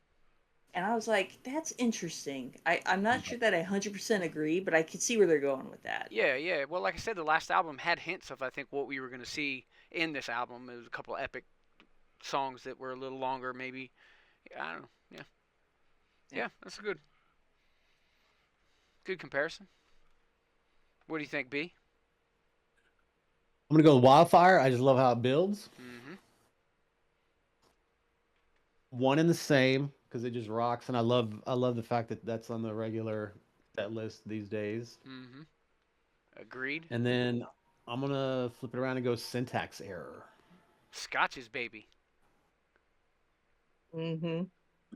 I was like, that's interesting. I'm not sure that I 100% agree, but I can see where they're going with that. Yeah. Well, like I said, the last album had hints of, I think, what we were going to see in this album. It was a couple epic songs that were a little longer, maybe. I don't know. Yeah. Yeah, that's a good comparison. What do you think, B? I'm gonna go with Wildfire. I just love how it builds. Mm-hmm. One and the same because it just rocks, and I love the fact that that's on the regular set list these days. Mm-hmm. Agreed. And then I'm gonna flip it around and go Syntax Error. Scotch's baby. Mm-hmm.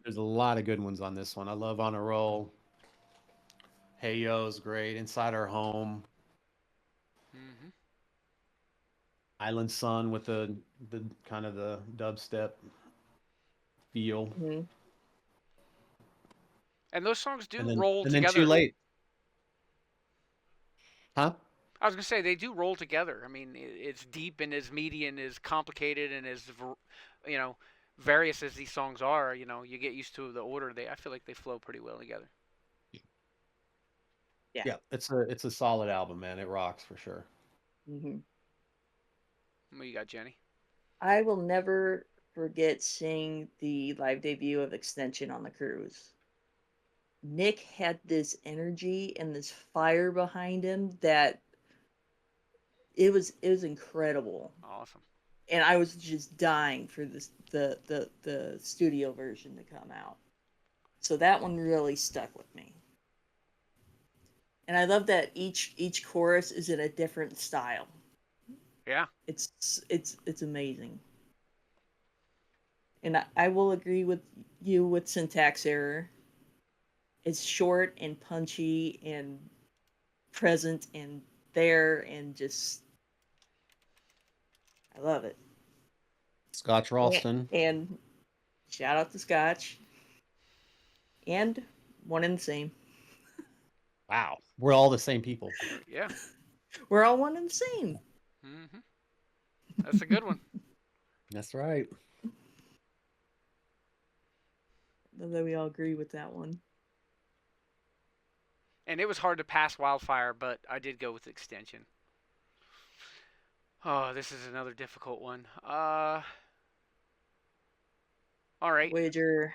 There's a lot of good ones on this one. I love On a Roll. Hey Yo's great. Inside Our Home. Mm-hmm. Island Sun with the kind of the dubstep feel. Mm-hmm. And those songs do And then roll and then together. Too Late. Huh? I was gonna say they do roll together. I mean, it's deep and as meaty and as complicated and as you know various as these songs are. You know, you get used to the order. I feel like they flow pretty well together. Yeah, it's a solid album, man. It rocks for sure. Mm-hmm. What you got, Jenny? I will never forget seeing the live debut of Extension on the cruise. Nick had this energy and this fire behind him that it was incredible. Awesome. And I was just dying for this the studio version to come out. So that one really stuck with me. And I love that each chorus is in a different style. Yeah. It's amazing. And I will agree with you with Syntax Error. It's short and punchy and present and there and just I love it. Scotch Ralston. And shout out to Scotch. And one and the same. Wow. We're all the same people. Yeah. We're all one and the same. Mm-hmm. That's a good one. That's right. Although we all agree with that one. And it was hard to pass Wildfire, but I did go with Extension. Oh, this is another difficult one. All right. Voyager.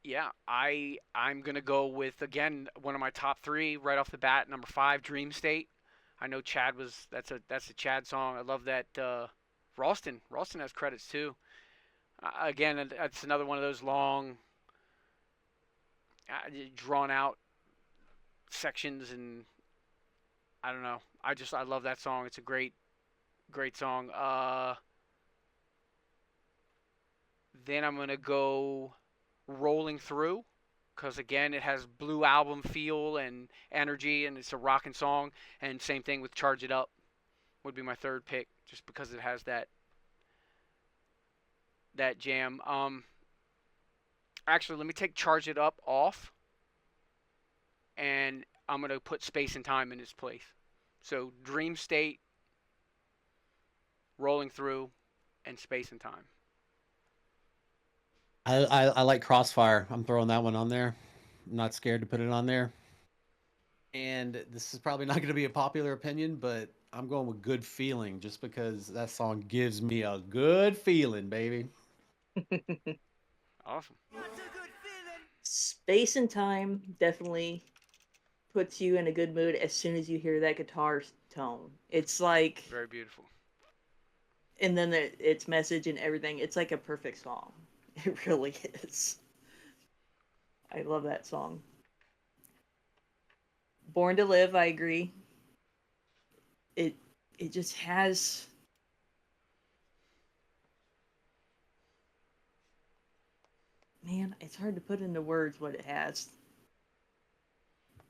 Yeah, I'm gonna go with again one of my top three right off the bat. Number 5, Dream State. I know Chad was that's a Chad song. I love that. Ralston has credits too. Again, it's another one of those long, drawn out sections, and I don't know. I love that song. It's a great song. Then I'm gonna go Rolling Through, because again it has Blue Album feel and energy, and it's a rocking song. And same thing with Charge It Up would be my third pick, just because it has that jam. Actually, let me take Charge It Up off, and I'm gonna put Space and Time in its place. So Dream State, Rolling Through, and Space and Time. I like Crossfire. I'm throwing that one on there. I'm not scared to put it on there. And this is probably not going to be a popular opinion, but I'm going with Good Feeling just because that song gives me a good feeling, baby. Awesome. Space and Time definitely puts you in a good mood as soon as you hear that guitar tone. It's like Very beautiful. And then its message and everything. It's like a perfect song. It really is. I love that song. Born to Live, I agree. It just has man, it's hard to put into words what it has.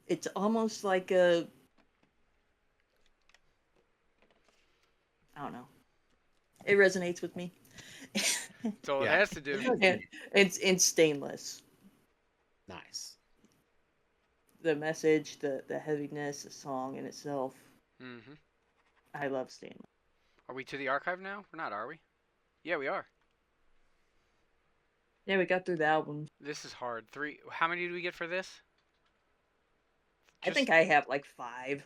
It's almost like a I don't know. It resonates with me. That's all Yeah. it has to do. And it's stainless. Nice. The message, the heaviness, the song in itself. Mm-hmm. I love stainless. Are we to the archive now? We're not, are we? Yeah, we are. Yeah, we got through the albums. This is hard. 3. How many do we get for this? I think I have like 5.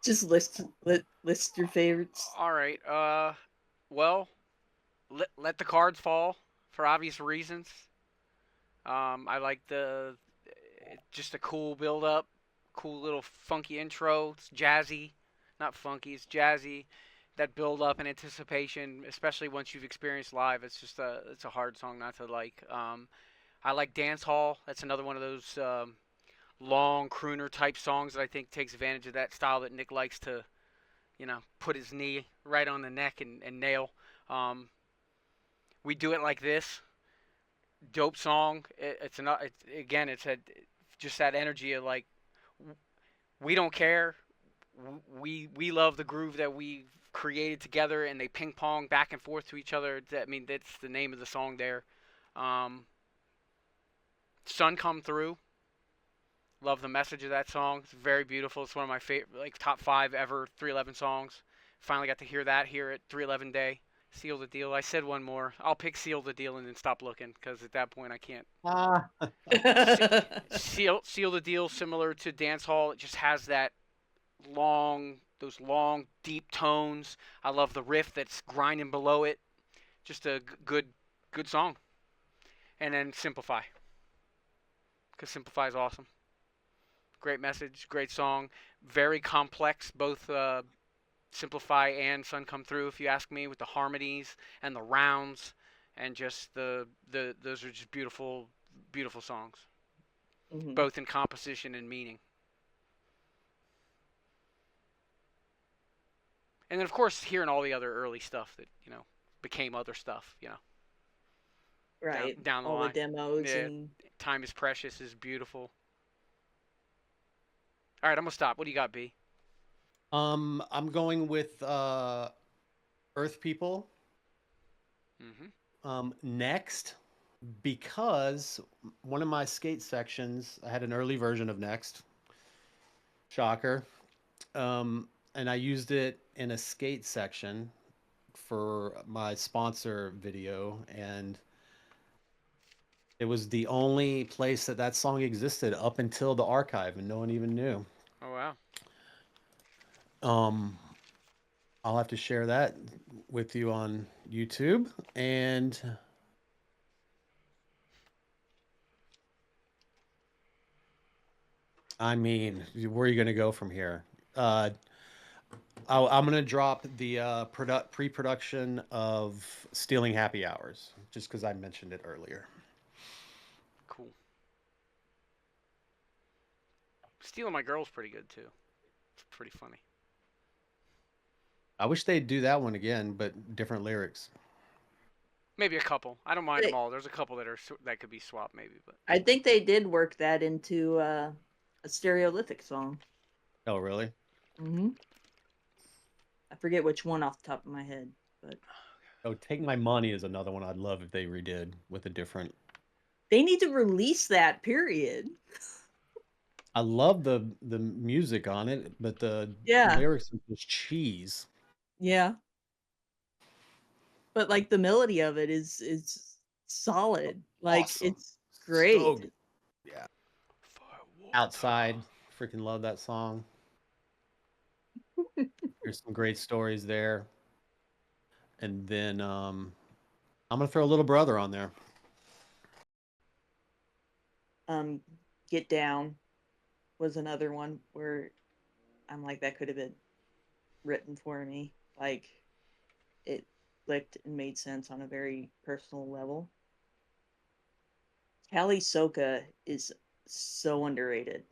Just list your favorites. All right. Well, let the cards fall for obvious reasons. I like the just a cool build up, cool little funky intro. It's jazzy, not funky. It's jazzy. That build up and anticipation, especially once you've experienced live, it's a hard song not to like. I like Dancehall. That's another one of those long crooner type songs that I think takes advantage of that style that Nick likes to, put his knee right on the neck and nail. Um, we do it like this. Dope song. It's just that energy of like we don't care. We love the groove that we created together, and they ping pong back and forth to each other. I mean, that's the name of the song there. Um, Sun Come Through. Love the message of that song. It's very beautiful. It's one of my favorite, like top 5 ever 311 songs. Finally got to hear that here at 311 Day. Seal the Deal. I said one more. I'll pick Seal the Deal and then stop looking because at that point I can't. Seal the Deal, similar to Dancehall. It just has those long, deep tones. I love the riff that's grinding below it. Just a good song. And then Simplify, because Simplify is awesome. Great message, great song, very complex. Both Simplify and Sun Come Through, if you ask me, with the harmonies and the rounds, and just those are just beautiful, beautiful songs, both in composition and meaning. And then, of course, hearing all the other early stuff that became other stuff. Right. Down the all line. the demos Yeah. and Time is Precious is beautiful. All right, I'm gonna stop. What do you got, B? I'm going with Earth People. Next, because one of my skate sections, I had an early version of Next. Shocker. And I used it in a skate section for my sponsor video, and it was the only place that song existed up until the archive, and no one even knew. Oh wow. I'll have to share that with you on YouTube. And I mean, where are you going to go from here? I'm going to drop the pre-production of Stealing Happy Hours, just because I mentioned it earlier. Cool. Stealing My Girl's pretty good too. It's pretty funny. I wish they'd do that one again, but different lyrics. Maybe a couple. I don't mind them all. There's a couple that could be swapped, maybe. But I think they did work that into a Stereolithic song. Oh, really? I forget which one off the top of my head, but Take My Money is another one I'd love if they redid with a different. They need to release that, period. I love the music on it, but the lyrics are just cheese. Yeah. But like the melody of it is solid. Like awesome. It's great. So good. Yeah. Outside, freaking love that song. There's some great stories there. And then I'm gonna throw Little Brother on there. Get Down was another one where I'm like, that could have been written for me. Like it clicked and made sense on a very personal level. Callie Soka is so underrated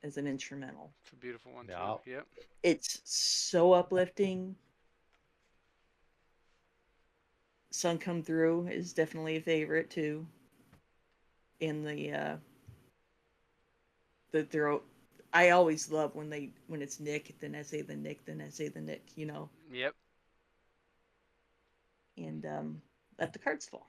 as an instrumental. It's a beautiful one too. Yep. It's so uplifting. Sun Come Through is definitely a favorite too. And the throat. I always love when it's Nick, then I say the Nick, then I say the Nick, Yep. And Let the Cards Fall.